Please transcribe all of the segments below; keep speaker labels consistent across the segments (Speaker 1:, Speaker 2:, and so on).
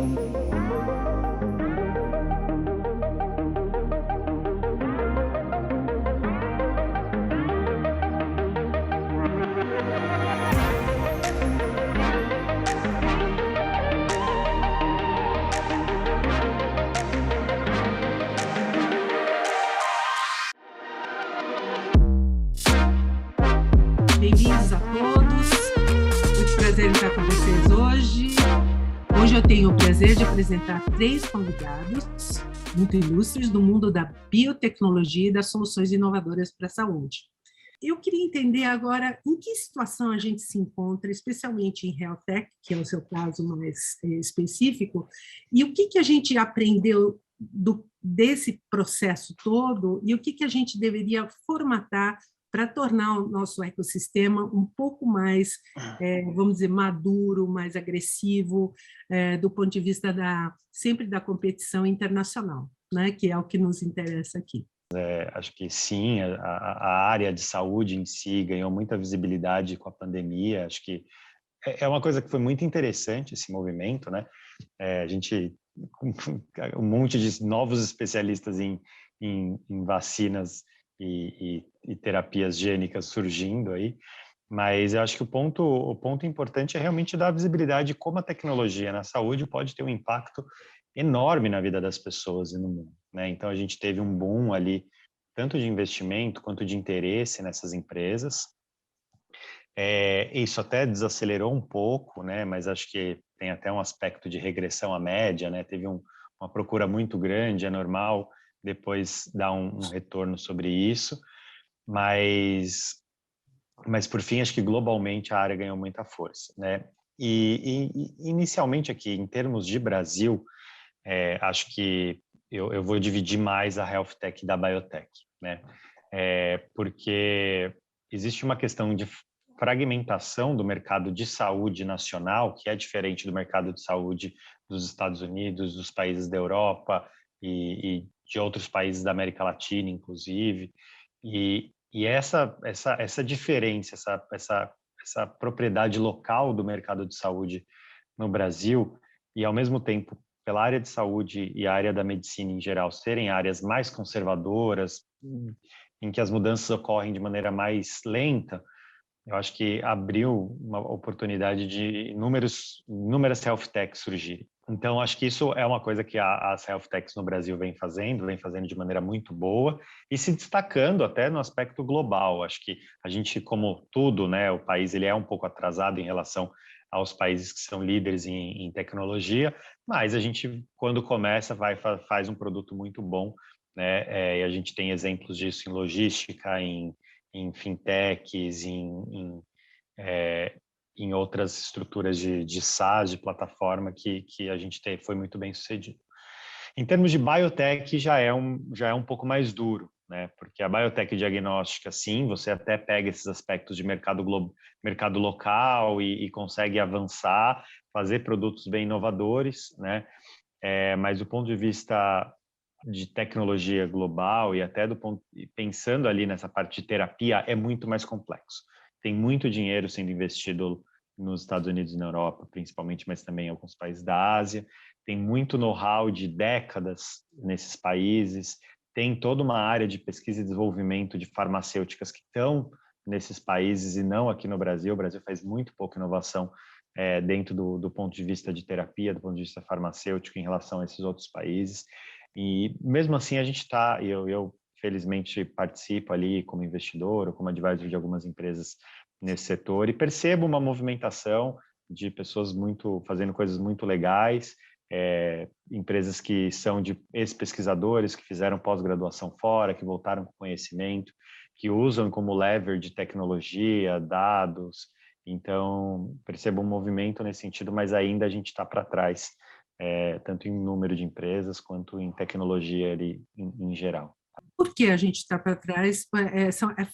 Speaker 1: Bem-vindos a todos. Muito prazer em estar com vocês hoje. Hoje eu tenho o prazer de apresentar 3 convidados muito ilustres do mundo da biotecnologia e das soluções inovadoras para a saúde. Eu queria entender agora em que situação a gente se encontra, especialmente em Health Tech, que é o seu caso mais específico, e o que a gente aprendeu desse processo todo e o que a gente deveria formatar para tornar o nosso ecossistema um pouco mais, vamos dizer, maduro, mais agressivo, do ponto de vista sempre da competição internacional, né, que é o que nos interessa aqui.
Speaker 2: Acho que sim, a área de saúde em si ganhou muita visibilidade com a pandemia. Acho que é uma coisa que foi muito interessante esse movimento, né? A gente, um monte de novos especialistas em vacinas e terapias gênicas surgindo aí, mas eu acho que o ponto importante é realmente dar visibilidade de como a tecnologia na saúde pode ter um impacto enorme na vida das pessoas e no mundo, né? Então a gente teve um boom ali, tanto de investimento quanto de interesse nessas empresas. Isso até desacelerou um pouco, né? Mas acho que tem até um aspecto de regressão à média, né? Teve uma procura muito grande, é normal depois dar um retorno sobre isso, mas por fim, acho que globalmente a área ganhou muita força, né? E inicialmente aqui, em termos de Brasil, acho que eu vou dividir mais a Health Tech da Biotech, né? Porque existe uma questão de fragmentação do mercado de saúde nacional, que é diferente do mercado de saúde dos Estados Unidos, dos países da Europa e de outros países da América Latina, inclusive. E essa diferença, essa propriedade local do mercado de saúde no Brasil, e ao mesmo tempo pela área de saúde e a área da medicina em geral serem áreas mais conservadoras, em que as mudanças ocorrem de maneira mais lenta, eu acho que abriu uma oportunidade de inúmeras health techs surgirem. Então, acho que isso é uma coisa que as health techs no Brasil vem fazendo de maneira muito boa e se destacando até no aspecto global. Acho que a gente, como tudo, né, o país ele é um pouco atrasado em relação aos países que são líderes em tecnologia, mas a gente, quando começa, faz um produto muito bom, né? E a gente tem exemplos disso em logística, em fintechs, em outras estruturas de SaaS, de plataforma que a gente foi muito bem sucedido. Em termos de biotech, já é um pouco mais duro, né? Porque a biotech diagnóstica, sim, você até pega esses aspectos de mercado local e consegue avançar, fazer produtos bem inovadores, né? Mas do ponto de vista de tecnologia global e até pensando ali nessa parte de terapia, é muito mais complexo. Tem muito dinheiro sendo investido nos Estados Unidos e na Europa, principalmente, mas também em alguns países da Ásia. Tem muito know-how de décadas nesses países. Tem toda uma área de pesquisa e desenvolvimento de farmacêuticas que estão nesses países e não aqui no Brasil. O Brasil faz muito pouca inovação dentro do ponto de vista de terapia, do ponto de vista farmacêutico em relação a esses outros países. E mesmo assim a gente está, eu felizmente participo ali como investidor ou como advisor de algumas empresas nesse setor e percebo uma movimentação de pessoas fazendo coisas muito legais, empresas que são de ex-pesquisadores que fizeram pós-graduação fora, que voltaram com conhecimento, que usam como lever de tecnologia, dados. Então percebo um movimento nesse sentido, mas ainda a gente está para trás. Tanto em número de empresas quanto em tecnologia ali, em geral.
Speaker 1: Por que a gente está para trás?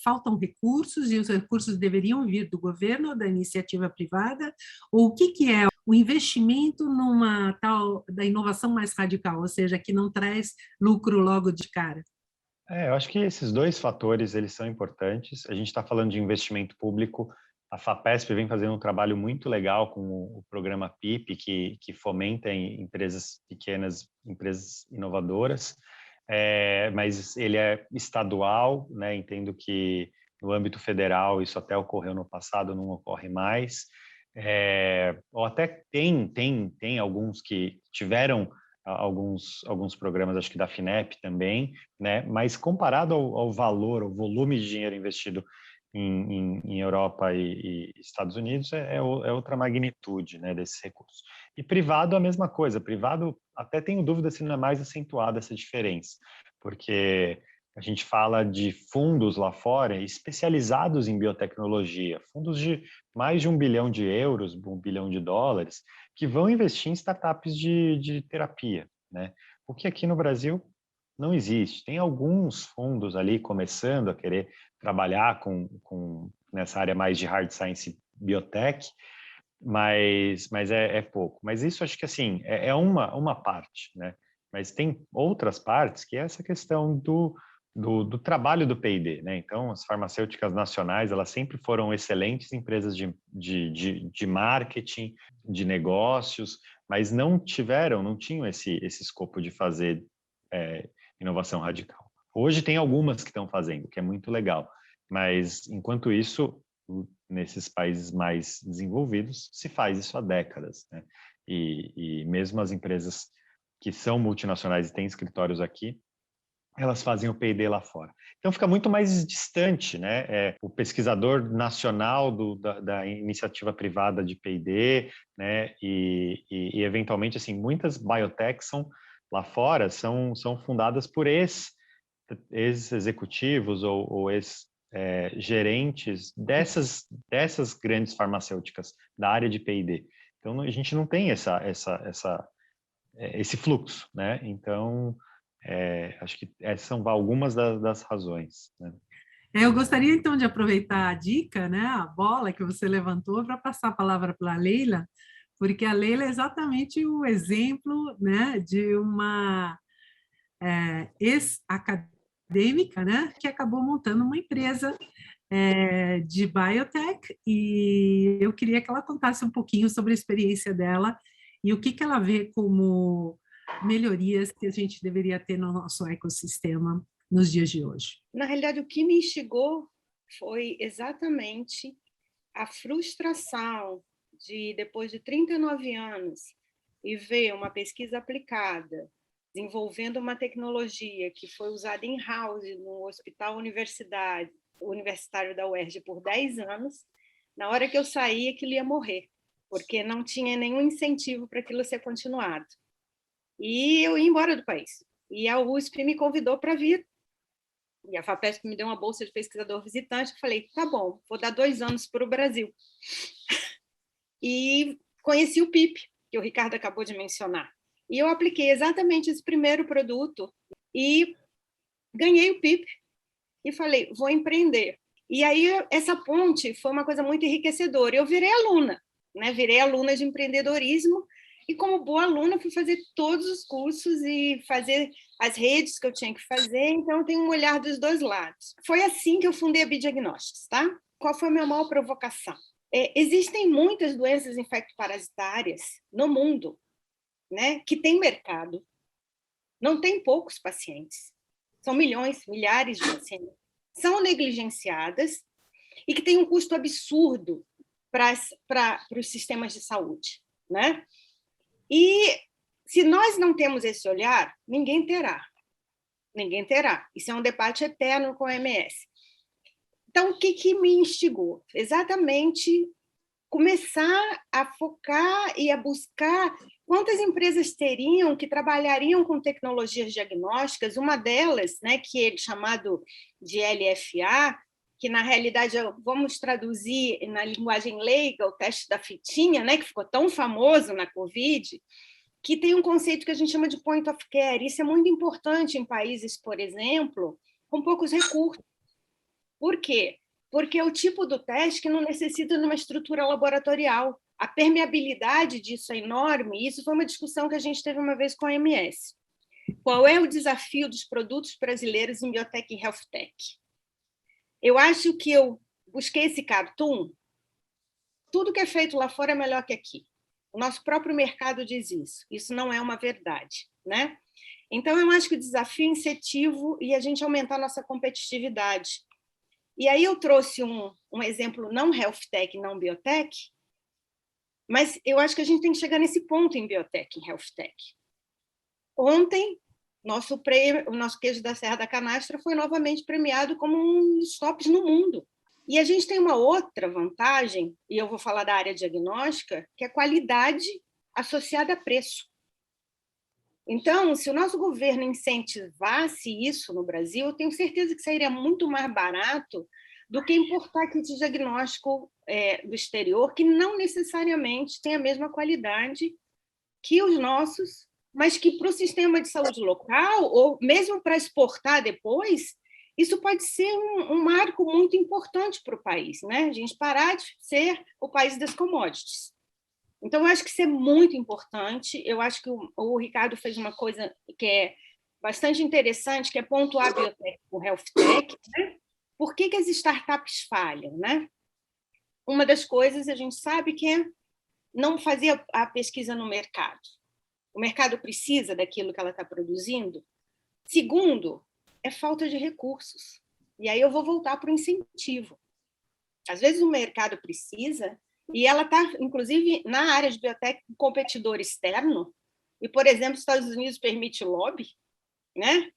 Speaker 1: Faltam recursos e os recursos deveriam vir do governo ou da iniciativa privada? Ou o que é o investimento numa tal da inovação mais radical, ou seja, que não traz lucro logo de cara?
Speaker 2: Eu acho que esses 2 fatores eles são importantes. A gente está falando de investimento público A FAPESP vem fazendo um trabalho muito legal com o programa PIP, que fomenta em empresas pequenas, empresas inovadoras, mas ele é estadual, né? Entendo que no âmbito federal isso até ocorreu no passado, não ocorre mais. Ou até tem alguns que tiveram alguns programas, acho que da FINEP também, né? Mas comparado ao valor, ao volume de dinheiro investido em Europa e Estados Unidos, é outra magnitude, né, desses recursos. E privado, a mesma coisa. Privado, até tenho dúvida se não é mais acentuada essa diferença, porque a gente fala de fundos lá fora especializados em biotecnologia, fundos de mais de 1 bilhão de euros, 1 bilhão de dólares, que vão investir em startups de terapia, né? O que aqui no Brasil não existe. Tem alguns fundos ali começando a querer trabalhar nessa área mais de hard science biotech, mas é pouco. Mas isso acho que assim é uma parte, né? Mas tem outras partes que é essa questão do trabalho do P&D, né? Então, as farmacêuticas nacionais, elas sempre foram excelentes empresas de marketing, de negócios, mas não tinham esse escopo de fazer inovação radical. Hoje tem algumas que estão fazendo, que é muito legal, mas enquanto isso, nesses países mais desenvolvidos, se faz isso há décadas, né? E mesmo as empresas que são multinacionais e têm escritórios aqui, elas fazem o P&D lá fora. Então fica muito mais distante, né? O pesquisador nacional da iniciativa privada de P&D, né? E eventualmente assim muitas biotechs lá fora são fundadas por ex-executivos ou ex-gerentes dessas grandes farmacêuticas da área de P&D. Então a gente não tem esse fluxo, né? Então acho que essas são algumas das razões, né?
Speaker 1: Eu gostaria então de aproveitar a dica, né, a bola que você levantou para passar a palavra para a Leila, porque a Leila é exatamente o exemplo, né, de uma ex-acadêmica, né, que acabou montando uma empresa de biotech, e eu queria que ela contasse um pouquinho sobre a experiência dela e o que ela vê como melhorias que a gente deveria ter no nosso ecossistema nos dias de hoje.
Speaker 3: Na realidade, o que me instigou foi exatamente a frustração de, depois de 39 anos, e ver uma pesquisa aplicada, desenvolvendo uma tecnologia que foi usada in-house no hospital universitário da UERJ por 10 anos, na hora que eu saí, aquilo ia morrer, porque não tinha nenhum incentivo para aquilo ser continuado. E eu ia embora do país. E a USP me convidou para vir. E a FAPESP me deu uma bolsa de pesquisador visitante. Eu falei, tá bom, vou dar 2 anos para o Brasil. E conheci o PIP, que o Ricardo acabou de mencionar. E eu apliquei exatamente esse primeiro produto e ganhei o PIP. E falei, vou empreender. E aí essa ponte foi uma coisa muito enriquecedora. Eu virei aluna, né? Virei aluna de empreendedorismo. E como boa aluna, fui fazer todos os cursos e fazer as redes que eu tinha que fazer. Então, eu tenho um olhar dos dois lados. Foi assim que eu fundei a Bidiagnósticos, tá? Qual foi a minha maior provocação? Existem muitas doenças infectoparasitárias no mundo, né, que têm mercado. Não tem poucos pacientes. São milhões, milhares de pacientes. São negligenciadas e que têm um custo absurdo para os sistemas de saúde, né? E se nós não temos esse olhar, ninguém terá. Ninguém terá. Isso é um debate eterno com a OMS. Então, o que me instigou? Exatamente começar a focar e a buscar quantas empresas teriam que trabalhariam com tecnologias diagnósticas, uma delas, né, que é chamado de LFA, que na realidade vamos traduzir na linguagem leiga o teste da fitinha, né, que ficou tão famoso na Covid, que tem um conceito que a gente chama de point of care. Isso é muito importante em países, por exemplo, com poucos recursos. Por quê? Porque é o tipo do teste que não necessita de uma estrutura laboratorial. A permeabilidade disso é enorme, e isso foi uma discussão que a gente teve uma vez com a OMS. Qual é o desafio dos produtos brasileiros em biotech e health tech? Eu acho que eu busquei esse cartoon tudo que é feito lá fora é melhor que aqui. O nosso próprio mercado diz isso. Isso não é uma verdade, né? Então, eu acho que o desafio é incentivo e a gente aumentar a nossa competitividade. E aí eu trouxe um exemplo não health tech, não biotech, mas eu acho que a gente tem que chegar nesse ponto em biotech, em health tech. Ontem, o nosso queijo da Serra da Canastra foi novamente premiado como um dos tops no mundo. E a gente tem uma outra vantagem, e eu vou falar da área diagnóstica, que é qualidade associada a preço. Então, se o nosso governo incentivasse isso no Brasil, eu tenho certeza que sairia muito mais barato do que importar kit de diagnóstico do exterior, que não necessariamente tem a mesma qualidade que os nossos, mas que para o sistema de saúde local, ou mesmo para exportar depois, isso pode ser um marco muito importante para o país, né? A gente parar de ser o país das commodities. Então, eu acho que isso é muito importante. Eu acho que o Ricardo fez uma coisa que é bastante interessante, que é pontuar a biotech com health tech, né? Por que as startups falham, né? Uma das coisas a gente sabe que é não fazer a pesquisa no mercado. O mercado precisa daquilo que ela está produzindo. Segundo, é falta de recursos. E aí eu vou voltar para o incentivo. Às vezes o mercado precisa, e ela está, inclusive, na área de biotech, um competidor externo, e, por exemplo, os Estados Unidos permite lobby, né?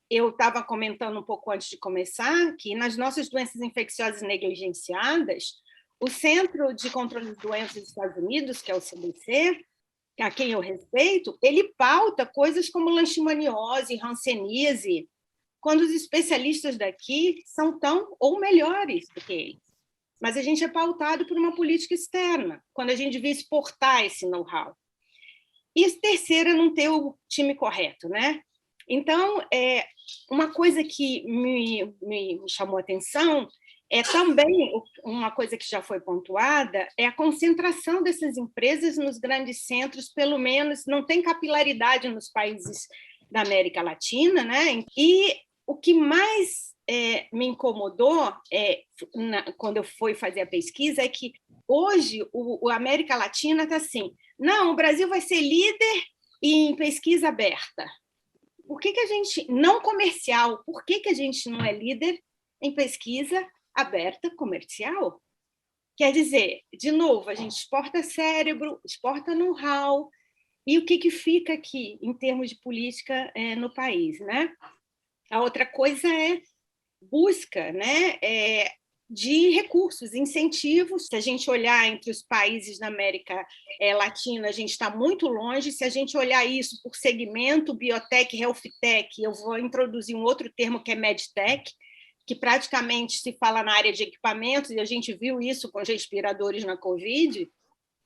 Speaker 3: Eu estava comentando um pouco antes de começar que nas nossas doenças infecciosas negligenciadas, o Centro de Controle de Doenças dos Estados Unidos, que é o CDC, a quem eu respeito, ele pauta coisas como leishmaniose, hanseníase, quando os especialistas daqui são tão ou melhores do que eles. Mas a gente é pautado por uma política externa, quando a gente devia exportar esse know-how. E a terceira é não ter o time correto, né? Então, uma coisa que me chamou a atenção é também uma coisa que já foi pontuada, é a concentração dessas empresas nos grandes centros, pelo menos não tem capilaridade nos países da América Latina, né? E o que mais me incomodou quando eu fui fazer a pesquisa é que hoje a América Latina está assim, não, o Brasil vai ser líder em pesquisa aberta. Por que a gente, não comercial, por que a gente não é líder em pesquisa aberta comercial? Quer dizer, de novo, a gente exporta cérebro, exporta know-how, e o que fica aqui em termos de política no país, né? A outra coisa é busca, né, de recursos, incentivos. Se a gente olhar entre os países da América Latina, a gente está muito longe. Se a gente olhar isso por segmento, biotech, health tech, eu vou introduzir um outro termo que é medtech, que praticamente se fala na área de equipamentos, e a gente viu isso com os respiradores na Covid,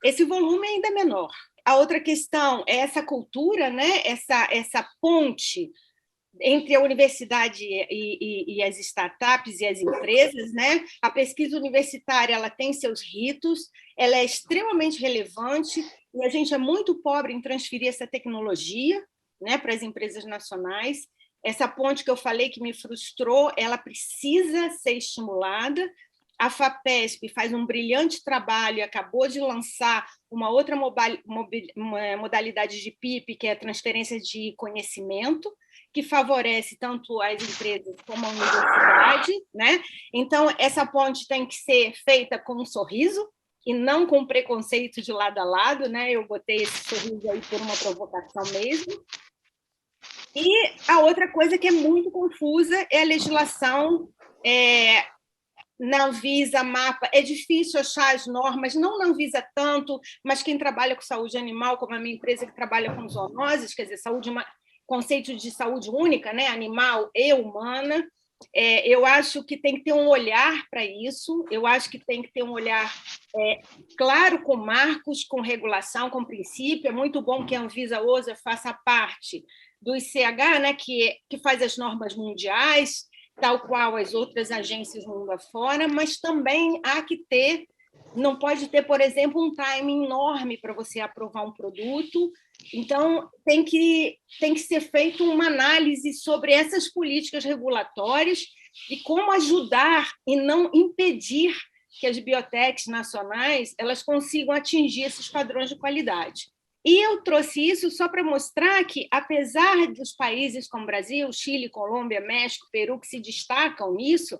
Speaker 3: esse volume ainda é menor. A outra questão é essa cultura, né, essa ponte entre a universidade e as startups e as empresas, né? A pesquisa universitária ela tem seus ritos, ela é extremamente relevante e a gente é muito pobre em transferir essa tecnologia, né, para as empresas nacionais. Essa ponte que eu falei que me frustrou, ela precisa ser estimulada. A FAPESP faz um brilhante trabalho e acabou de lançar uma outra modalidade de PIP, que é a transferência de conhecimento, que favorece tanto as empresas como a universidade, né? Então, essa ponte tem que ser feita com um sorriso e não com preconceito de lado a lado, né? Eu botei esse sorriso aí por uma provocação mesmo. E a outra coisa que é muito confusa é a legislação na Anvisa, MAPA. É difícil achar as normas, não na Anvisa tanto, mas quem trabalha com saúde animal, como a minha empresa que trabalha com zoonoses, quer dizer, conceito de saúde única, né, animal e humana, eu acho que tem que ter um olhar para isso, eu acho que tem que ter um olhar claro, com marcos, com regulação, com princípio. É muito bom que a Anvisa OSA faça parte do ICH, né, que faz as normas mundiais, tal qual as outras agências no mundo afora, mas também há que ter, não pode ter, por exemplo, um timing enorme para você aprovar um produto. Então, tem que ser feita uma análise sobre essas políticas regulatórias e como ajudar e não impedir que as biotechs nacionais elas consigam atingir esses padrões de qualidade. E eu trouxe isso só para mostrar que, apesar dos países como Brasil, Chile, Colômbia, México, Peru, que se destacam nisso,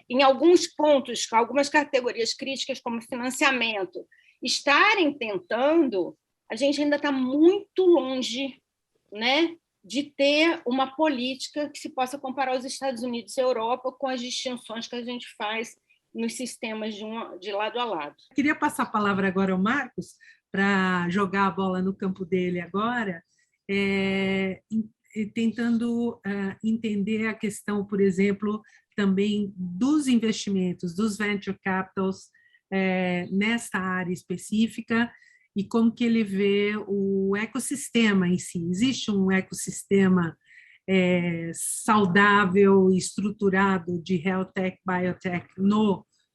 Speaker 3: em alguns pontos, algumas categorias críticas, como financiamento, estarem tentando, a gente ainda está muito longe, né, de ter uma política que se possa comparar aos Estados Unidos e Europa com as distinções que a gente faz nos sistemas de lado a lado.
Speaker 1: Eu queria passar a palavra agora ao Marcos, para jogar a bola no campo dele agora, tentando entender a questão, por exemplo, também dos investimentos, dos venture capitals nessa área específica, e como que ele vê o ecossistema em si. Existe um ecossistema saudável e estruturado de health tech, biotech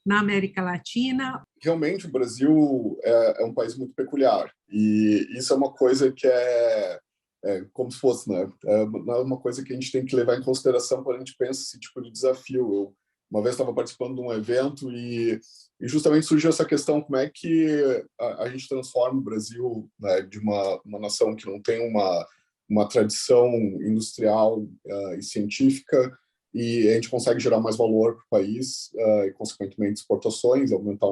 Speaker 1: na América Latina?
Speaker 4: Realmente, o Brasil é um país muito peculiar, e isso é uma coisa que é como se fosse, né? É uma coisa que a gente tem que levar em consideração quando a gente pensa esse tipo de desafio. Eu, uma vez, estava participando de um evento e justamente surgiu essa questão: como é que a gente transforma o Brasil, né, de uma nação que não tem uma tradição industrial e científica, e a gente consegue gerar mais valor para o país e, consequentemente, exportações, aumentar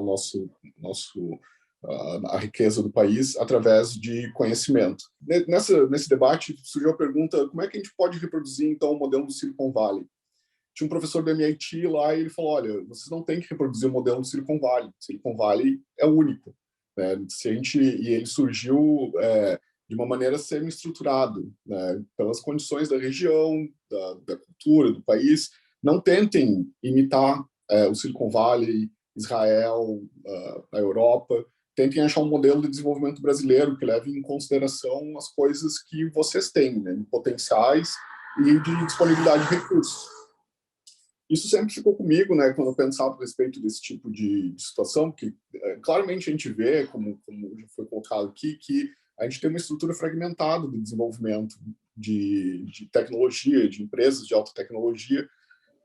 Speaker 4: a riqueza do país através de conhecimento. Nesse debate surgiu a pergunta: como é que a gente pode reproduzir, então, o modelo do Silicon Valley? Tinha um professor do MIT lá e ele falou: olha, vocês não têm que reproduzir o modelo do Silicon Valley. Silicon Valley é único, né? E ele surgiu de uma maneira semi-estruturada, né, pelas condições da região, da cultura, do país. Não tentem imitar o Silicon Valley, Israel, a Europa. Tentem achar um modelo de desenvolvimento brasileiro que leve em consideração as coisas que vocês têm, né, de potenciais e de disponibilidade de recursos. Isso sempre ficou comigo, né, quando eu pensava a respeito desse tipo de situação, que claramente a gente vê, como já foi colocado aqui, que a gente tem uma estrutura fragmentada do desenvolvimento de tecnologia, de empresas de alta tecnologia,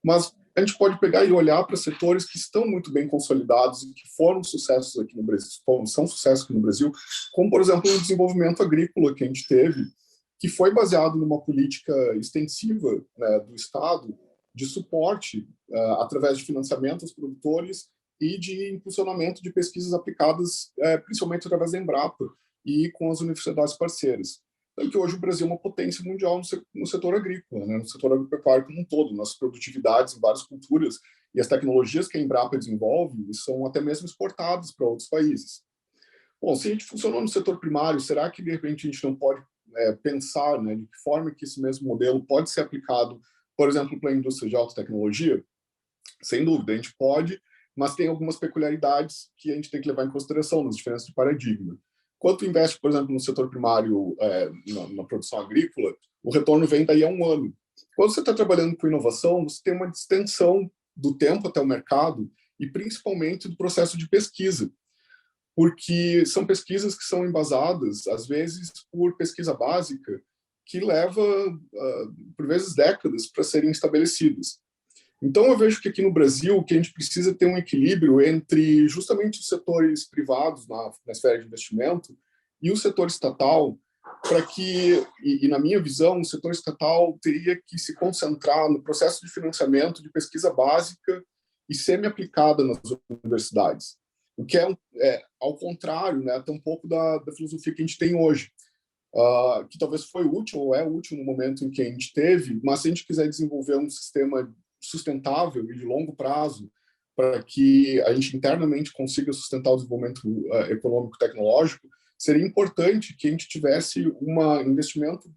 Speaker 4: mas a gente pode pegar e olhar para setores que estão muito bem consolidados e que foram sucessos aqui no Brasil, são sucessos aqui no Brasil, como, por exemplo, o desenvolvimento agrícola que a gente teve, que foi baseado numa política extensiva, né, do Estado, de suporte através de financiamento aos produtores e de impulsionamento de pesquisas aplicadas, principalmente através da Embrapa e com as universidades parceiras. Então, que hoje o Brasil é uma potência mundial no setor agrícola, né, no setor agropecuário como um todo, nas produtividades em várias culturas, e as tecnologias que a Embrapa desenvolve são até mesmo exportadas para outros países. Bom, se a gente funcionou no setor primário, será que, de repente, a gente não pode pensar, né, de que forma que esse mesmo modelo pode ser aplicado, por exemplo, para a indústria de alta tecnologia? Sem dúvida, a gente pode, mas tem algumas peculiaridades que a gente tem que levar em consideração nas diferenças de paradigma. Quando tu investe, por exemplo, no setor primário, na produção agrícola, o retorno vem daí a um ano. Quando você está trabalhando com inovação, você tem uma extensão do tempo até o mercado e, principalmente, do processo de pesquisa, porque são pesquisas que são embasadas, às vezes, por pesquisa básica, que leva, por vezes, décadas para serem estabelecidas. Então, eu vejo que aqui no Brasil, que a gente precisa ter um equilíbrio entre justamente os setores privados na esfera de investimento e o setor estatal, para que, e na minha visão, o setor estatal teria que se concentrar no processo de financiamento de pesquisa básica e semi-aplicada nas universidades. O que ao contrário, né, até um pouco da filosofia que a gente tem hoje, que talvez foi útil ou é útil no momento em que a gente teve, mas se a gente quiser desenvolver um sistema sustentável e de longo prazo para que a gente internamente consiga sustentar o desenvolvimento econômico e tecnológico, seria importante que a gente tivesse um investimento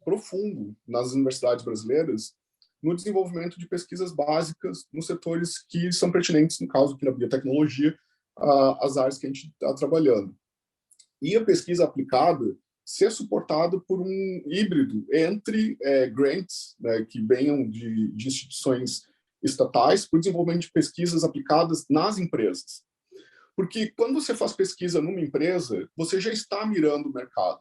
Speaker 4: profundo nas universidades brasileiras no desenvolvimento de pesquisas básicas nos setores que são pertinentes, no caso aqui na biotecnologia, as áreas que a gente está trabalhando. E a pesquisa aplicada ser suportado por um híbrido entre grants, né, que venham de instituições estatais, para o desenvolvimento de pesquisas aplicadas nas empresas. Porque quando você faz pesquisa numa empresa, você já está mirando o mercado.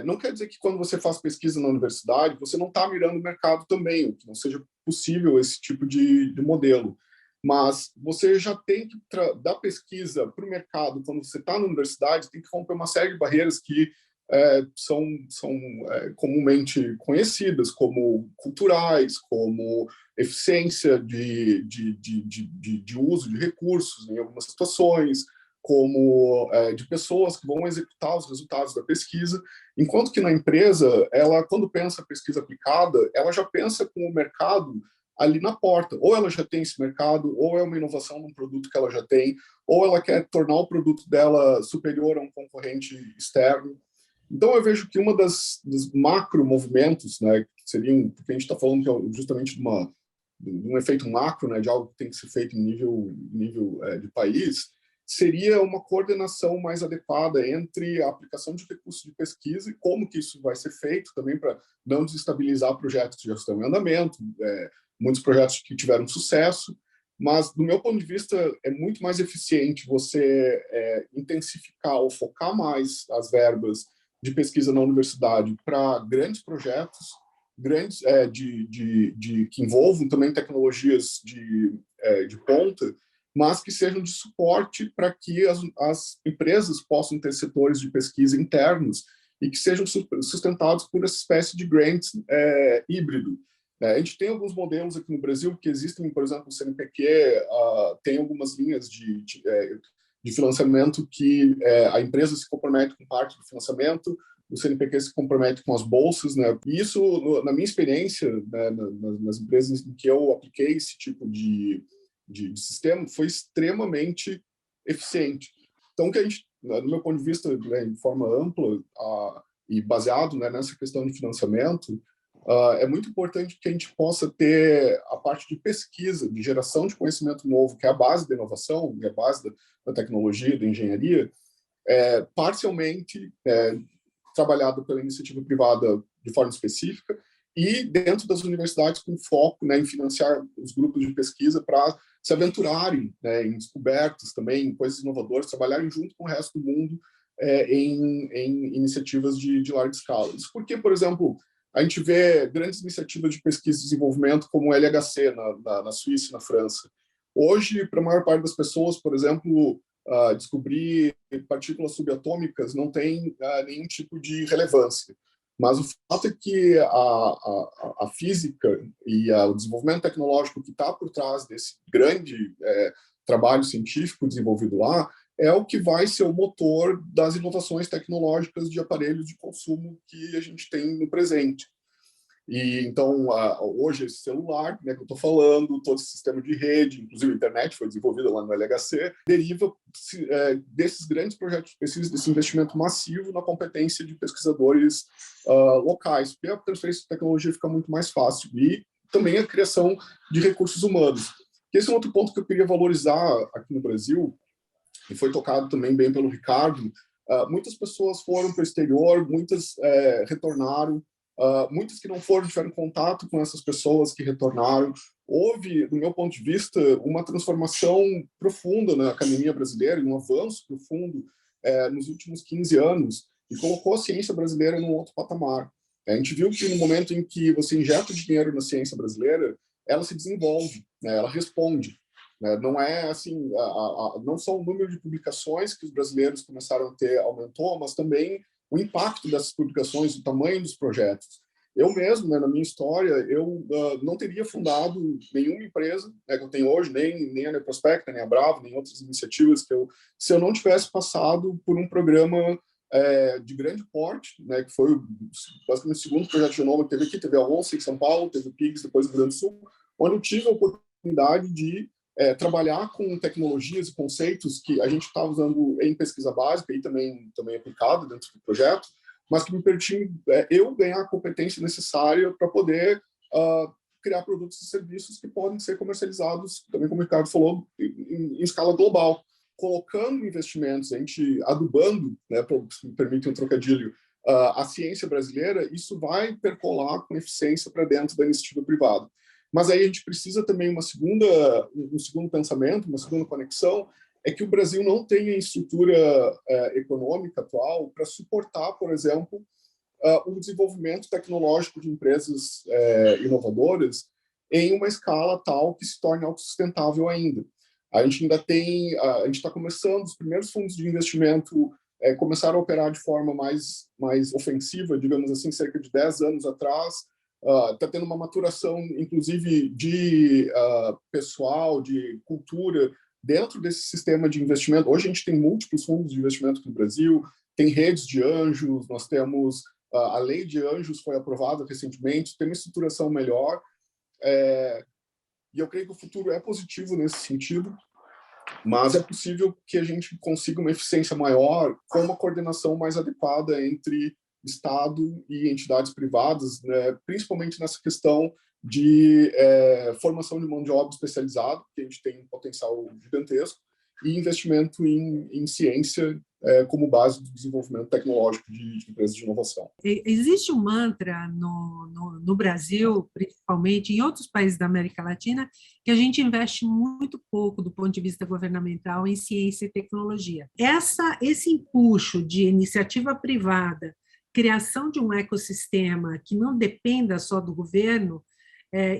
Speaker 4: Não quer dizer que quando você faz pesquisa na universidade, você não está mirando o mercado também, que não seja possível esse tipo de modelo. mas você já tem que dar pesquisa para o mercado. Quando você está na universidade, tem que romper uma série de barreiras que são comumente conhecidas, como culturais, como eficiência de uso de recursos em algumas situações, como de pessoas que vão executar os resultados da pesquisa, enquanto que na empresa, ela, quando pensa pesquisa aplicada, ela já pensa com o mercado ali na porta. Ou ela já tem esse mercado, ou é uma inovação num produto que ela já tem, ou ela quer tornar o produto dela superior a um concorrente externo. Então, eu vejo que uma dos macro movimentos, né, que seriam, porque a gente está falando justamente de um efeito macro, né, de algo que tem que ser feito em nível de país, seria uma coordenação mais adequada entre a aplicação de recursos de pesquisa e como que isso vai ser feito também para não desestabilizar projetos que já estão em andamento, muitos projetos que tiveram sucesso, mas, do meu ponto de vista, é muito mais eficiente você intensificar ou focar mais as verbas de pesquisa na universidade para grandes projetos, grandes que envolvam também tecnologias de ponta, mas que sejam de suporte para que as empresas possam ter setores de pesquisa internos e que sejam sustentados por essa espécie de grants híbrido. A gente tem alguns modelos aqui no Brasil que existem, por exemplo, o CNPq tem algumas linhas de financiamento que a empresa se compromete com parte do financiamento, o CNPq se compromete com as bolsas, né? E isso, na minha experiência, né, nas empresas em que eu apliquei esse tipo de sistema, foi extremamente eficiente. Então, que a gente, do meu ponto de vista, né, de forma ampla e baseado, né, nessa questão de financiamento, é muito importante que a gente possa ter a parte de pesquisa, de geração de conhecimento novo, que é a base da inovação, que é a base da tecnologia, da engenharia, parcialmente trabalhado pela iniciativa privada de forma específica e dentro das universidades com foco, né, em financiar os grupos de pesquisa para se aventurarem, né, em descobertas também, em coisas inovadoras, trabalharem junto com o resto do mundo em iniciativas de larga escala. Isso porque, por exemplo, a gente vê grandes iniciativas de pesquisa e desenvolvimento como o LHC na Suíça e na França. Hoje, para a maior parte das pessoas, por exemplo, descobrir partículas subatômicas não tem nenhum tipo de relevância. Mas o fato é que a física e o desenvolvimento tecnológico que está por trás desse grande trabalho científico desenvolvido lá é o que vai ser o motor das inovações tecnológicas de aparelhos de consumo que a gente tem no presente. E então, hoje, esse celular, né, que eu estou falando, todo esse sistema de rede, inclusive a internet foi desenvolvida lá no LHC, deriva desses grandes projetos de pesquisa, desse investimento massivo na competência de pesquisadores locais, porque a transferência de tecnologia fica muito mais fácil. E também a criação de recursos humanos. Esse é um outro ponto que eu queria valorizar aqui no Brasil, e foi tocado também bem pelo Ricardo. Muitas pessoas foram para o exterior, muitas retornaram, muitas que não foram tiveram contato com essas pessoas que retornaram. Houve, do meu ponto de vista, uma transformação profunda na academia brasileira, um avanço profundo nos últimos 15 anos, e colocou a ciência brasileira num outro patamar. A gente viu que no momento em que você injeta dinheiro na ciência brasileira, ela se desenvolve, né, ela responde. Não é assim, não só o número de publicações que os brasileiros começaram a ter aumentou, mas também o impacto dessas publicações, o tamanho dos projetos. Eu mesmo, né, na minha história, eu não teria fundado nenhuma empresa, né, que eu tenho hoje, nem a Neprospecta, nem a Bravo, nem outras iniciativas, se eu não tivesse passado por um programa de grande porte, né, que foi basicamente o segundo projeto de genoma que teve aqui, teve a ONCE em São Paulo, teve o PIGS depois no Rio Grande do Sul, onde eu tive a oportunidade de trabalhar com tecnologias e conceitos que a gente está usando em pesquisa básica e também aplicado dentro do projeto, mas que me permitiam eu ganhar a competência necessária para poder criar produtos e serviços que podem ser comercializados, também como o Ricardo falou, em escala global. Colocando investimentos, a gente adubando, né, se me permite um trocadilho, a ciência brasileira, isso vai percolar com eficiência para dentro da iniciativa privada. Mas aí a gente precisa também um segundo pensamento, uma segunda conexão, é que o Brasil não tem a estrutura econômica atual para suportar, por exemplo, o desenvolvimento tecnológico de empresas inovadoras em uma escala tal que se torne autossustentável ainda. A gente está começando, os primeiros fundos de investimento começaram a operar de forma mais ofensiva, digamos assim, cerca de 10 anos atrás. Está tendo uma maturação, inclusive, de pessoal, de cultura, dentro desse sistema de investimento. Hoje a gente tem múltiplos fundos de investimento no Brasil, tem redes de anjos, nós temos a lei de anjos foi aprovada recentemente, tem uma estruturação melhor, e eu creio que o futuro é positivo nesse sentido, mas é possível que a gente consiga uma eficiência maior com uma coordenação mais adequada entre Estado e entidades privadas, né, principalmente nessa questão de formação de mão de obra especializada, que a gente tem um potencial gigantesco, e investimento em ciência como base do desenvolvimento tecnológico de empresas de inovação.
Speaker 1: Existe um mantra no Brasil, principalmente em outros países da América Latina, que a gente investe muito pouco do ponto de vista governamental em ciência e tecnologia. Esse empuxo de iniciativa privada, criação de um ecossistema que não dependa só do governo,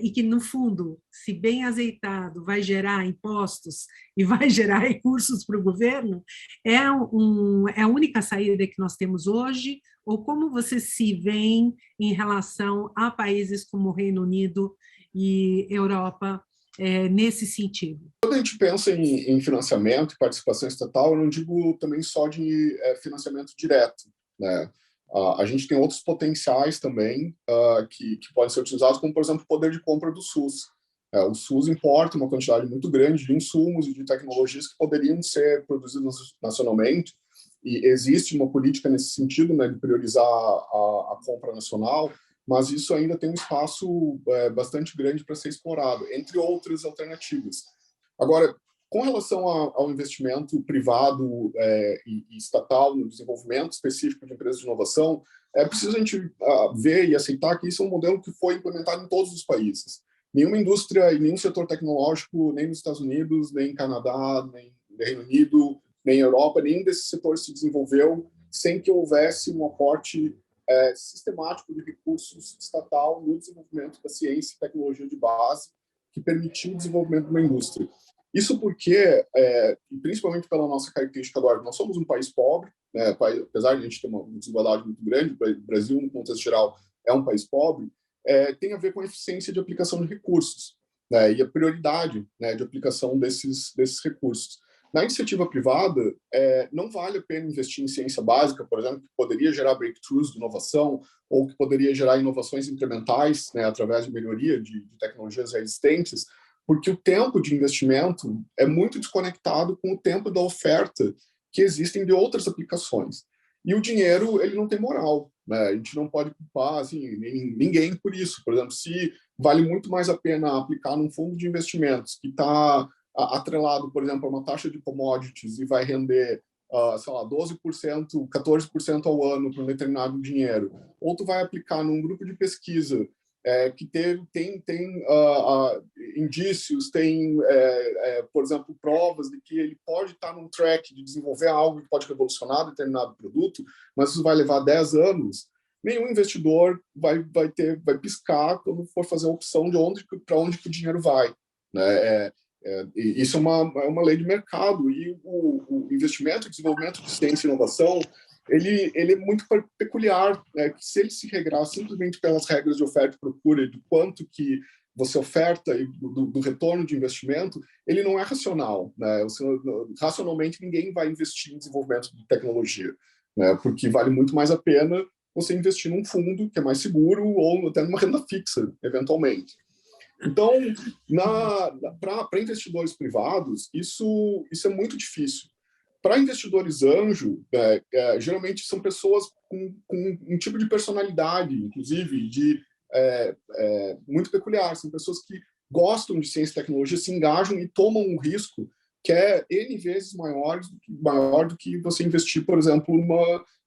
Speaker 1: e que, no fundo, se bem azeitado, vai gerar impostos e vai gerar recursos para o governo, é a única saída que nós temos hoje, ou como você se vê em relação a países como o Reino Unido e Europa nesse sentido?
Speaker 4: Quando a gente pensa em financiamento e participação estatal, eu não digo também só de financiamento direto, né? A gente tem outros potenciais também que podem ser utilizados, como, por exemplo, o poder de compra do SUS. O SUS importa uma quantidade muito grande de insumos e de tecnologias que poderiam ser produzidas nacionalmente, e existe uma política nesse sentido, né, de priorizar a compra nacional, mas isso ainda tem um espaço bastante grande para ser explorado, entre outras alternativas. Agora, com relação ao investimento privado e estatal no desenvolvimento específico de empresas de inovação, é preciso a gente ver e aceitar que isso é um modelo que foi implementado em todos os países. Nenhuma indústria e nenhum setor tecnológico, nem nos Estados Unidos, nem no Canadá, nem no Reino Unido, nem na Europa, nenhum desses setores se desenvolveu sem que houvesse um aporte sistemático de recursos estatal no desenvolvimento da ciência e tecnologia de base que permitiu o desenvolvimento de uma indústria. Isso porque, principalmente pela nossa característica agora, nós somos um país pobre, né, apesar de a gente ter uma desigualdade muito grande, o Brasil, no contexto geral, é um país pobre, tem a ver com a eficiência de aplicação de recursos, né, e a prioridade, né, de aplicação desses recursos. Na iniciativa privada, não vale a pena investir em ciência básica, por exemplo, que poderia gerar breakthroughs de inovação ou que poderia gerar inovações incrementais, né, através de melhoria de tecnologias já existentes, porque o tempo de investimento é muito desconectado com o tempo da oferta que existem de outras aplicações. E o dinheiro, ele não tem moral, né? A gente não pode culpar assim, ninguém por isso. Por exemplo, se vale muito mais a pena aplicar num fundo de investimentos que está atrelado, por exemplo, a uma taxa de commodities e vai render, sei lá, 12%, 14% ao ano para um determinado dinheiro, ou tu vai aplicar num grupo de pesquisa que tem indícios, tem, por exemplo, provas de que ele pode estar num track de desenvolver algo que pode revolucionar determinado produto, mas isso vai levar 10 anos, nenhum investidor vai piscar quando for fazer a opção de para onde que o dinheiro vai, né? Isso é uma lei de mercado, e o investimento e desenvolvimento de ciência e inovação ele é muito peculiar, né? Que se ele se regrar simplesmente pelas regras de oferta e procura e do quanto que você oferta e do retorno de investimento, ele não é racional, né? Racionalmente, ninguém vai investir em desenvolvimento de tecnologia, né? Porque vale muito mais a pena você investir num fundo que é mais seguro ou até numa renda fixa, eventualmente. Então, para investidores privados, isso é muito difícil. Para investidores anjo, geralmente são pessoas com um tipo de personalidade, inclusive, muito peculiar. São pessoas que gostam de ciência e tecnologia, se engajam e tomam um risco que é N vezes maior do que você investir, por exemplo,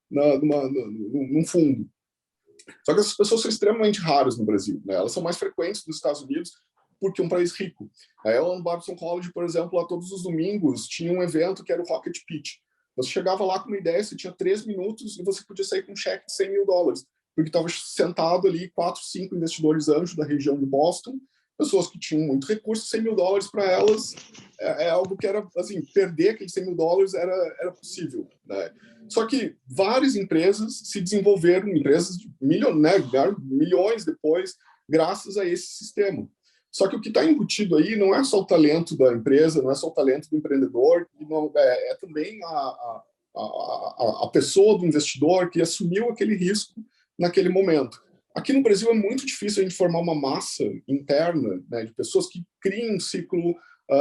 Speaker 4: num fundo. Só que essas pessoas são extremamente raras no Brasil, né? Elas são mais frequentes nos Estados Unidos, porque é um país rico. A Ellen Barbson College, por exemplo, lá todos os domingos tinha um evento que era o Rocket Pitch. Você chegava lá com uma ideia, você tinha 3 minutos e você podia sair com um cheque de $100 mil, porque estava sentado ali 4, 5 investidores anjos da região de Boston, pessoas que tinham muito recurso, $100.000 para elas é algo que era, assim, perder aqueles $100.000 era possível, né? Só que várias empresas se desenvolveram, empresas de milhões depois, graças a esse sistema. Só que o que está embutido aí não é só o talento da empresa, não é só o talento do empreendedor, é também a pessoa do investidor que assumiu aquele risco naquele momento. Aqui no Brasil é muito difícil a gente formar uma massa interna, né, de pessoas que criem um ciclo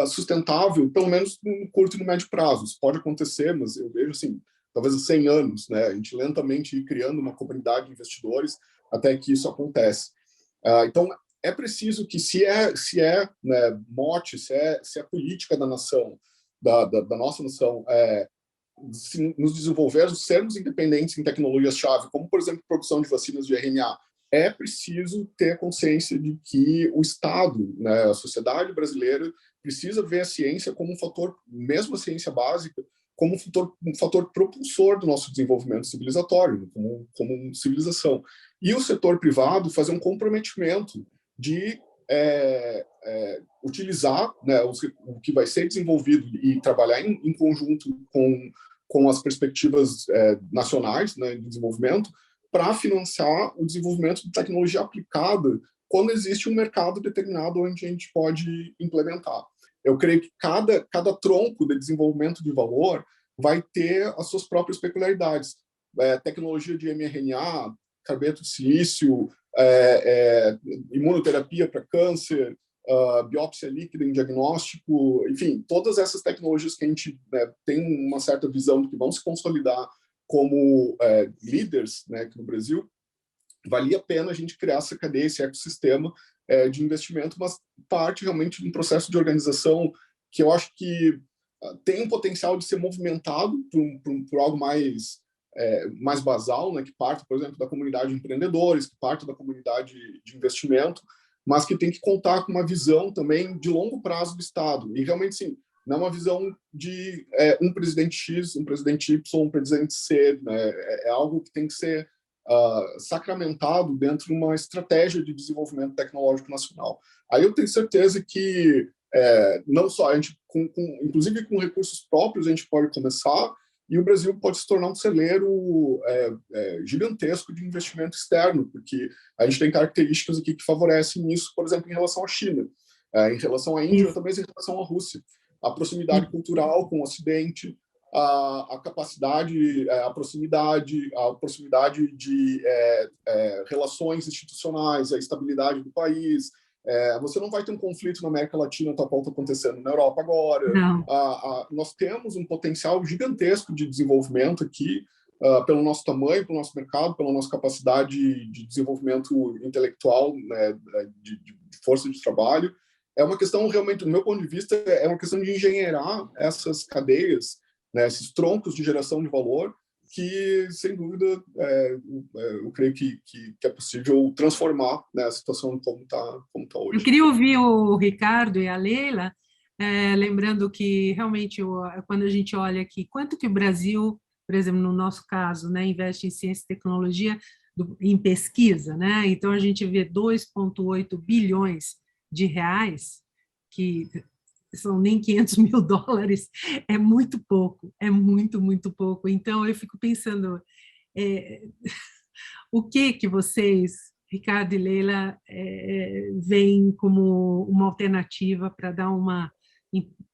Speaker 4: sustentável, pelo menos no curto e no médio prazo. Isso pode acontecer, mas eu vejo assim, talvez há 100 anos, né, a gente lentamente ir criando uma comunidade de investidores até que isso acontece. Então, é preciso que, se é né, mote, se é política da nação, da nossa nação, nos desenvolvermos, sermos independentes em tecnologias-chave, como, por exemplo, produção de vacinas de RNA, é preciso ter consciência de que o Estado, né, a sociedade brasileira, precisa ver a ciência como um fator, mesmo a ciência básica, como um fator propulsor do nosso desenvolvimento civilizatório, como civilização. E o setor privado fazer um comprometimento de utilizar, né, o que vai ser desenvolvido e trabalhar em conjunto com as perspectivas nacionais, né, de desenvolvimento, para financiar o desenvolvimento de tecnologia aplicada quando existe um mercado determinado onde a gente pode implementar. Eu creio que cada tronco de desenvolvimento de valor vai ter as suas próprias peculiaridades. Tecnologia de mRNA, carboidrato de silício, imunoterapia para câncer, biópsia líquida em diagnóstico, enfim, todas essas tecnologias que a gente, né, tem uma certa visão de que vão se consolidar como líderes, né, aqui no Brasil, valia a pena a gente criar essa cadeia, esse ecossistema de investimento, mas parte realmente de um processo de organização que eu acho que tem um potencial de ser movimentado por algo mais basal, né, que parte, por exemplo, da comunidade de empreendedores, que parte da comunidade de investimento, mas que tem que contar com uma visão também de longo prazo do Estado. E realmente, sim, não é uma visão de um presidente X, um presidente Y, um presidente C, né? É algo que tem que ser sacramentado dentro de uma estratégia de desenvolvimento tecnológico nacional. Aí eu tenho certeza que não só a gente, inclusive com recursos próprios, a gente pode começar, e o Brasil pode se tornar um celeiro gigantesco de investimento externo, porque a gente tem características aqui que favorecem isso, por exemplo, em relação à China, em relação à Índia, também em relação à Rússia. A proximidade cultural com o Ocidente, a capacidade, a proximidade de relações institucionais, a estabilidade do país. Você não vai ter um conflito na América Latina, tal qual está acontecendo na Europa agora. Nós temos um potencial gigantesco de desenvolvimento aqui, pelo nosso tamanho, pelo nosso mercado, pela nossa capacidade de desenvolvimento intelectual, né, de força de trabalho. É uma questão, realmente, do meu ponto de vista, é uma questão de engenheirar essas cadeias, né, esses troncos de geração de valor, que, sem dúvida, eu creio que é possível transformar, né, a situação como está hoje.
Speaker 1: Eu queria ouvir o Ricardo e a Leila, lembrando que, realmente, quando a gente olha aqui, quanto que o Brasil, por exemplo, no nosso caso, né, investe em ciência e tecnologia, em pesquisa, né? Então, a gente vê 2,8 bilhões de reais, que são nem $500 mil, é muito pouco, é muito, muito pouco. Então, eu fico pensando, o que vocês, Ricardo e Leila, veem como uma alternativa para dar uma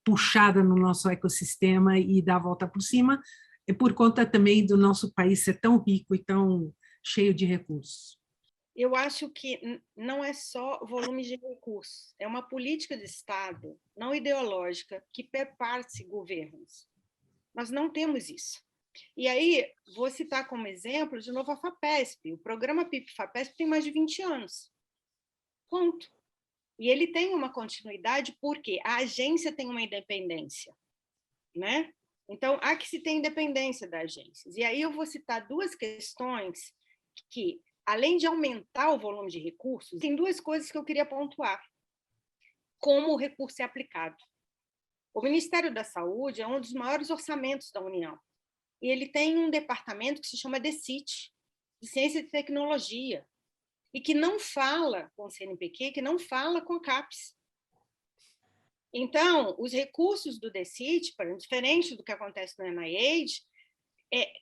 Speaker 1: puxada no nosso ecossistema e dar a volta por cima, por conta também do nosso país ser tão rico e tão cheio de recursos?
Speaker 3: Eu acho que não é só volume de recursos, é uma política de Estado, não ideológica, que perpassa governos. Nós não temos isso. E aí, vou citar como exemplo, de novo, a FAPESP. O programa PIP-FAPESP tem mais de 20 anos. Ponto. E ele tem uma continuidade porque a agência tem uma independência, né? Então, há que se ter independência das agências. E aí eu vou citar duas questões que, além de aumentar o volume de recursos, tem duas coisas que eu queria pontuar. Como o recurso é aplicado. O Ministério da Saúde é um dos maiores orçamentos da União. E ele tem um departamento que se chama DCIT, de Ciência e Tecnologia. e que não fala com o CNPq, que não fala com a CAPES. Então, os recursos do DCIT, diferente do que acontece no NIH,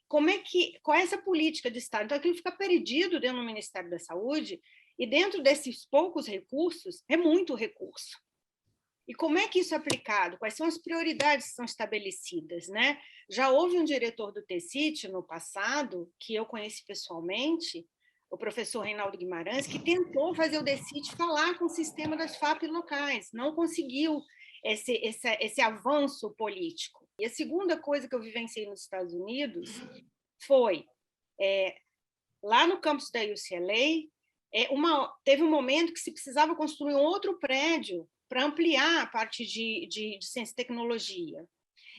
Speaker 3: qual é essa política de Estado? Então, aquilo fica perdido dentro do Ministério da Saúde, e dentro desses poucos recursos, é muito recurso. E como é que isso é aplicado? Quais são as prioridades que são estabelecidas, né? Já houve um diretor do DCIT no passado, que eu conheci pessoalmente, o professor Reinaldo Guimarães, que tentou fazer o DCIT falar com o sistema das FAP locais, não conseguiu esse avanço político. E a segunda coisa que eu vivenciei nos Estados Unidos foi, lá no campus da UCLA, teve um momento que se precisava construir um outro prédio para ampliar a parte de ciência e tecnologia.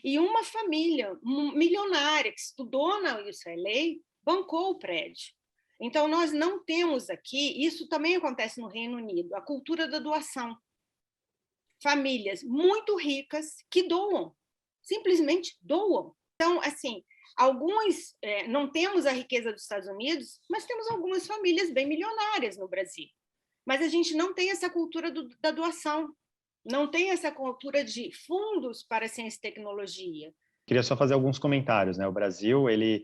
Speaker 3: E uma família milionária que estudou na UCLA bancou o prédio. Então, nós não temos aqui, isso também acontece no Reino Unido, a cultura da doação. Famílias muito ricas que doam, simplesmente doam. Então, assim, não temos a riqueza dos Estados Unidos, mas temos algumas famílias bem milionárias no Brasil. Mas a gente não tem essa cultura da doação, não tem essa cultura de fundos para ciência e tecnologia.
Speaker 2: Queria só fazer alguns comentários, né? O Brasil, ele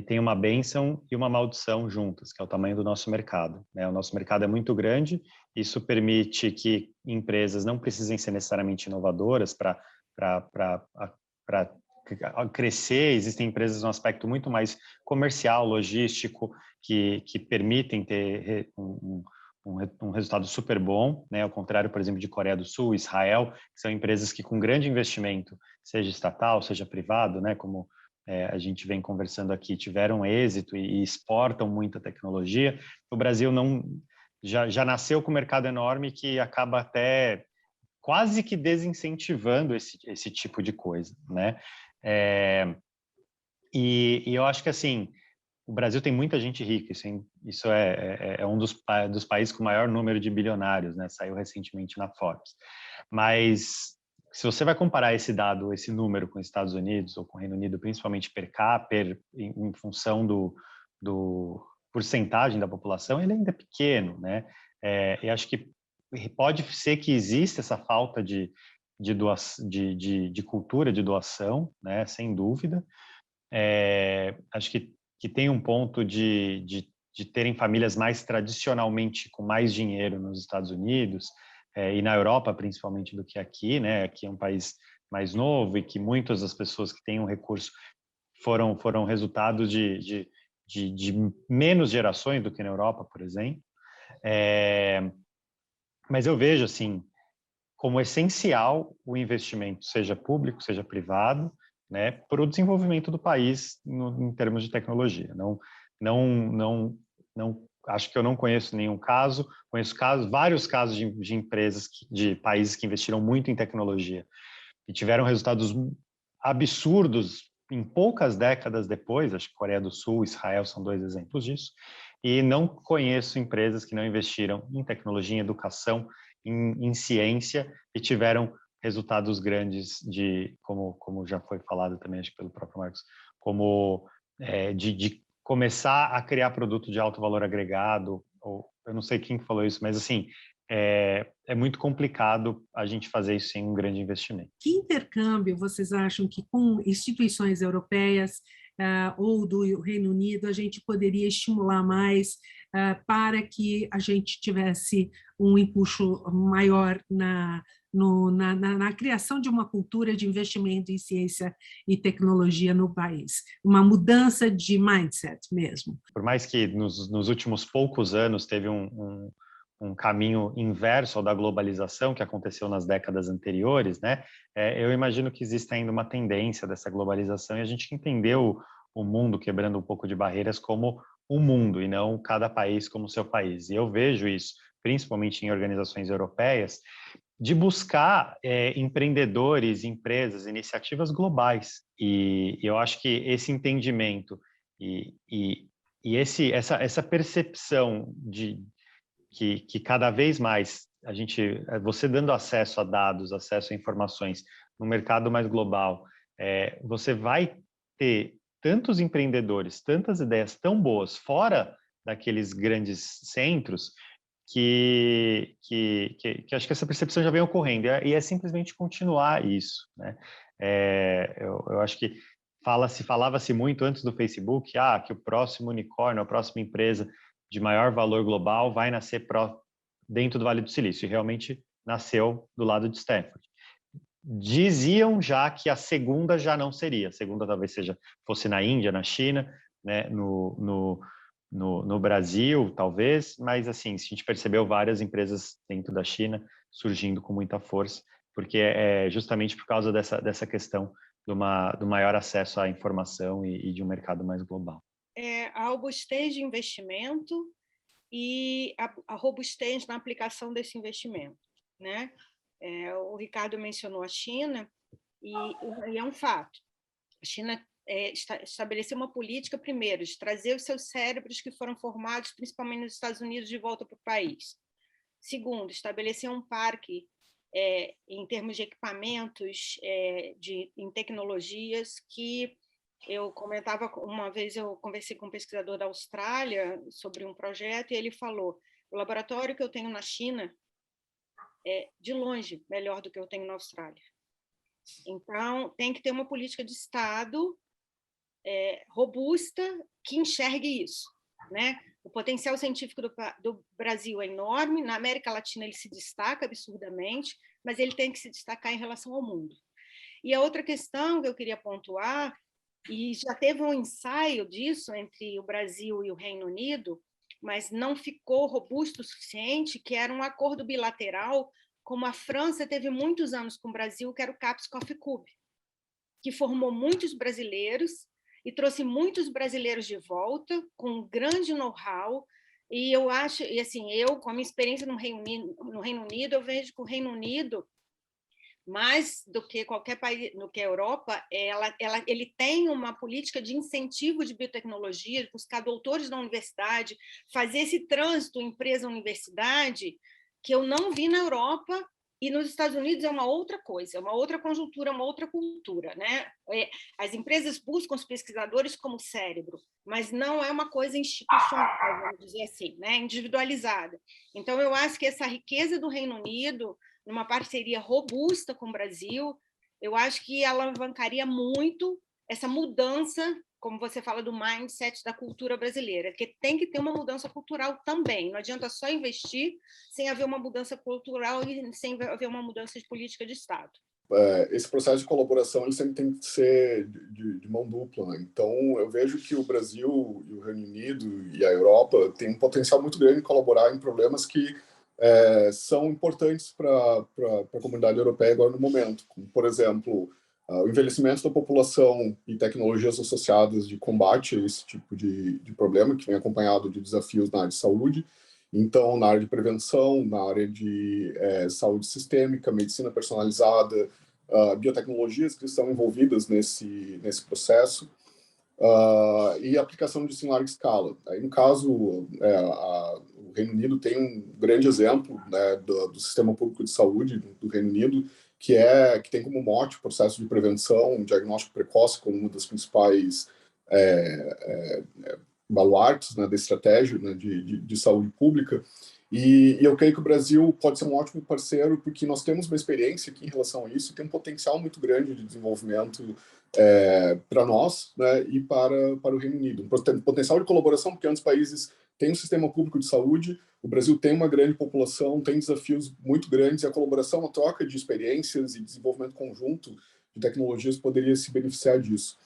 Speaker 2: tem uma bênção e uma maldição juntas, que é o tamanho do nosso mercado, né? O nosso mercado é muito grande, isso permite que empresas não precisem ser necessariamente inovadoras para crescer. Existem empresas num aspecto muito mais comercial, logístico, que permitem ter um resultado super bom, né? Ao contrário, por exemplo, de Coreia do Sul, Israel, que são empresas que com grande investimento, seja estatal, seja privado, né? Como a gente vem conversando aqui, tiveram êxito e exportam muita tecnologia. O Brasil já nasceu com um mercado enorme que acaba até quase que desincentivando esse tipo de coisa, né? E eu acho que, assim, o Brasil tem muita gente rica, isso é um dos países com o maior número de bilionários, né? Saiu recentemente na Forbes. Mas se você vai comparar esse número com os Estados Unidos ou com o Reino Unido, principalmente per capita, em função do porcentagem da população, ele ainda é pequeno, né? Eu acho que pode ser que exista essa falta de cultura de doação, né? Sem dúvida. Acho que tem um ponto de terem famílias mais tradicionalmente com mais dinheiro nos Estados Unidos, e na Europa, principalmente, do que aqui, né? Aqui é um país mais novo e que muitas das pessoas que têm um recurso foram resultados de menos gerações do que na Europa, por exemplo. Mas eu vejo, assim, como essencial o investimento, seja público, seja privado, né, para o desenvolvimento do país em termos de tecnologia. Não acho que eu não conheço nenhum caso, conheço vários casos de empresas, de países que investiram muito em tecnologia e tiveram resultados absurdos em poucas décadas depois. Acho que Coreia do Sul, Israel são 2 exemplos disso, e não conheço empresas que não investiram em tecnologia, em educação, em ciência e tiveram resultados grandes como já foi falado também, acho que pelo próprio Marcos, como de começar a criar produto de alto valor agregado, ou eu não sei quem falou isso, mas assim, é muito complicado a gente fazer isso sem um grande investimento.
Speaker 1: Que intercâmbio vocês acham que com instituições europeias ou do Reino Unido a gente poderia estimular mais para que a gente tivesse um empuxo maior na criação de uma cultura de investimento em ciência e tecnologia no país, uma mudança de mindset mesmo?
Speaker 2: Por mais que nos últimos poucos anos teve um caminho inverso ao da globalização que aconteceu nas décadas anteriores, né? Eu imagino que existe ainda uma tendência dessa globalização e a gente entendeu o mundo, quebrando um pouco de barreiras, como um mundo e não cada país como seu país. E eu vejo isso, principalmente em organizações europeias, de buscar empreendedores, empresas, iniciativas globais. E eu acho que esse entendimento e essa percepção de que cada vez mais você dando acesso a dados, acesso a informações no mercado mais global, você vai ter tantos empreendedores, tantas ideias tão boas fora daqueles grandes centros, que acho que essa percepção já vem ocorrendo, e é simplesmente continuar isso, né? Eu acho que falava-se muito antes do Facebook, que o próximo unicórnio, a próxima empresa de maior valor global vai nascer dentro do Vale do Silício, e realmente nasceu do lado de Stanford. Diziam já que a segunda já não seria, a segunda talvez fosse na Índia, na China, né, no Brasil, talvez, mas assim, a gente percebeu várias empresas dentro da China surgindo com muita força, porque é justamente por causa dessa questão do maior acesso à informação e de um mercado mais global.
Speaker 3: A robustez de investimento e a robustez na aplicação desse investimento, né? O Ricardo mencionou a China, e é um fato. A China estabeleceu uma política, primeiro, de trazer os seus cérebros que foram formados principalmente nos Estados Unidos de volta para o país. Segundo, estabeleceu um parque em termos de equipamentos, em tecnologias, que eu comentava, uma vez eu conversei com um pesquisador da Austrália sobre um projeto, e ele falou: o laboratório que eu tenho na China é, de longe, melhor do que eu tenho na Austrália. Então, tem que ter uma política de Estado robusta que enxergue isso, né? O potencial científico do Brasil é enorme, na América Latina ele se destaca absurdamente, mas ele tem que se destacar em relação ao mundo. E a outra questão que eu queria pontuar, e já teve um ensaio disso entre o Brasil e o Reino Unido, mas não ficou robusto o suficiente, que era um acordo bilateral, como a França teve muitos anos com o Brasil, que era o CAPES Coffee Cube, que formou muitos brasileiros e trouxe muitos brasileiros de volta, com um grande know-how. E eu acho, e assim, eu, com a minha experiência no Reino Unido, eu vejo que o Reino Unido, mais do que qualquer país, do que a Europa, ele tem uma política de incentivo de biotecnologia, buscar doutores da universidade, fazer esse trânsito empresa-universidade, que eu não vi na Europa, e nos Estados Unidos é uma outra coisa, é uma outra conjuntura, uma outra cultura, né? As empresas buscam os pesquisadores como cérebro, mas não é uma coisa institucional, vamos dizer assim, né? Individualizada. Então, eu acho que essa riqueza do Reino Unido, numa parceria robusta com o Brasil, eu acho que alavancaria muito essa mudança, como você fala, do mindset da cultura brasileira, que tem que ter uma mudança cultural também. Não adianta só investir sem haver uma mudança cultural e sem haver uma mudança de política de Estado.
Speaker 4: Esse processo de colaboração ele sempre tem que ser de mão dupla, né? Então, eu vejo que o Brasil, e o Reino Unido e a Europa têm um potencial muito grande de colaborar em problemas que são importantes para a comunidade europeia agora no momento, como, por exemplo, o envelhecimento da população e tecnologias associadas de combate a esse tipo de problema, que vem acompanhado de desafios na área de saúde. Então, na área de prevenção, na área de saúde sistêmica, medicina personalizada, biotecnologias que estão envolvidas nesse processo, e aplicação disso em larga escala. Aí, no caso, o Reino Unido tem um grande exemplo, né, do sistema público de saúde do Reino Unido, que tem como mote o processo de prevenção, diagnóstico precoce como uma das principais baluartes, né, da estratégia, né, de saúde pública. E eu creio que o Brasil pode ser um ótimo parceiro, porque nós temos uma experiência aqui em relação a isso, e tem um potencial muito grande de desenvolvimento para nós, né, e para o Reino Unido. Um potencial de colaboração, porque ambos países têm um sistema público de saúde, o Brasil tem uma grande população, tem desafios muito grandes, e a colaboração, a troca de experiências e desenvolvimento conjunto de tecnologias poderia se beneficiar disso.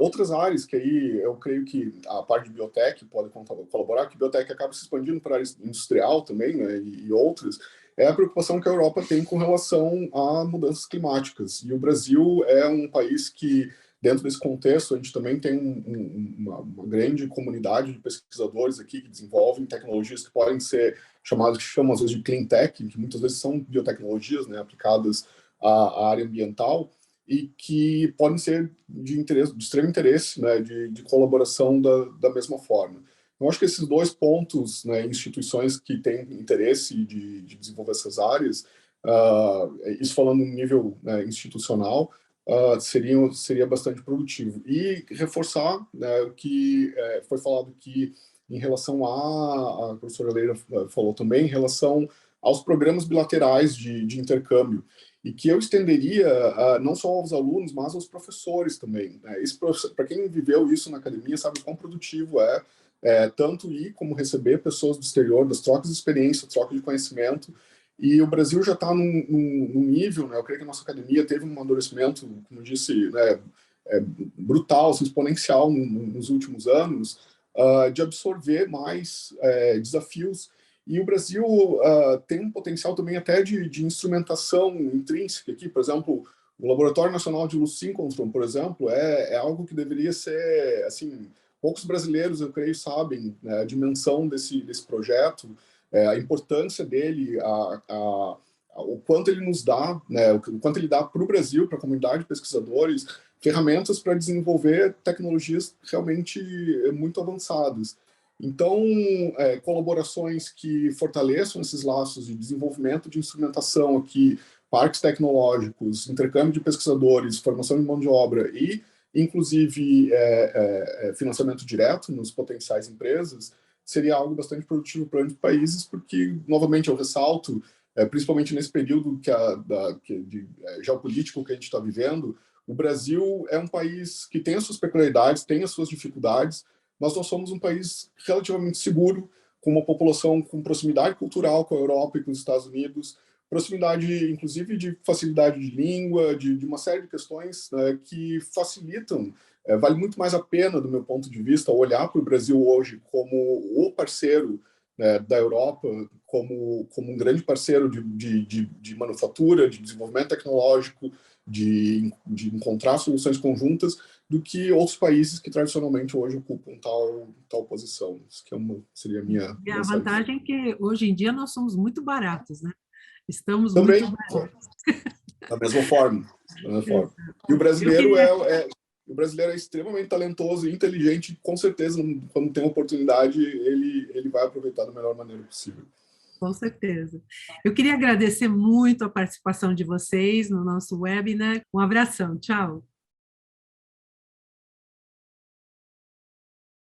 Speaker 4: Outras áreas que aí eu creio que a parte de biotech pode colaborar, que biotech acaba se expandindo para a área industrial também, né, e outras, é a preocupação que a Europa tem com relação a mudanças climáticas. E o Brasil é um país que, dentro desse contexto, a gente também tem uma grande comunidade de pesquisadores aqui que desenvolvem tecnologias que podem ser chamadas, que chamam às vezes de clean tech, que muitas vezes são biotecnologias, né, aplicadas à área ambiental, e que podem ser de extremo interesse, né, de colaboração da mesma forma. Eu acho que esses dois pontos, né, instituições que têm interesse de desenvolver essas áreas, isso falando no nível, né, institucional, seria bastante produtivo. E reforçar, né, o que foi falado que em relação a professora Leila falou também, em relação aos programas bilaterais de intercâmbio, e que eu estenderia não só aos alunos, mas aos professores também, né? Para quem viveu isso na academia, sabe o quão produtivo tanto ir como receber pessoas do exterior, das trocas de experiência, troca de conhecimento, e o Brasil já está num nível, né? Eu creio que a nossa academia teve um amadurecimento, como eu disse, né, brutal, assim, exponencial nos últimos anos, de absorver mais desafios. E o Brasil tem um potencial também até de instrumentação intrínseca aqui. Por exemplo, o Laboratório Nacional de Luz Sínchrotron, por exemplo, é algo que deveria ser, assim, poucos brasileiros, eu creio, sabem, né, a dimensão desse projeto, a importância dele, o quanto ele nos dá, né, o quanto ele dá para o Brasil, para a comunidade de pesquisadores, ferramentas para desenvolver tecnologias realmente muito avançadas. Então, colaborações que fortaleçam esses laços de desenvolvimento de instrumentação aqui, parques tecnológicos, intercâmbio de pesquisadores, formação de mão de obra e, inclusive, financiamento direto nos potenciais empresas, seria algo bastante produtivo para ambos países, porque, novamente, eu ressalto, principalmente nesse período geopolítico que a gente está vivendo, o Brasil é um país que tem as suas peculiaridades, tem as suas dificuldades, mas nós somos um país relativamente seguro, com uma população com proximidade cultural com a Europa e com os Estados Unidos, proximidade, inclusive, de facilidade de língua, de uma série de questões, né, que facilitam. Vale muito mais a pena, do meu ponto de vista, olhar para o Brasil hoje como o parceiro, né, da Europa, como um grande parceiro de manufatura, de desenvolvimento tecnológico, de encontrar soluções conjuntas, do que outros países que tradicionalmente hoje ocupam tal posição. Isso que seria a minha
Speaker 1: E a
Speaker 4: mensagem.
Speaker 1: vantagem é que hoje em dia nós somos muito baratos, né? Estamos
Speaker 4: Também,
Speaker 1: muito baratos.
Speaker 4: da mesma forma. E o brasileiro é extremamente talentoso e inteligente, com certeza, quando tem oportunidade, ele vai aproveitar da melhor maneira possível.
Speaker 1: Com certeza. Eu queria agradecer muito a participação de vocês no nosso webinar. Um abração. Tchau.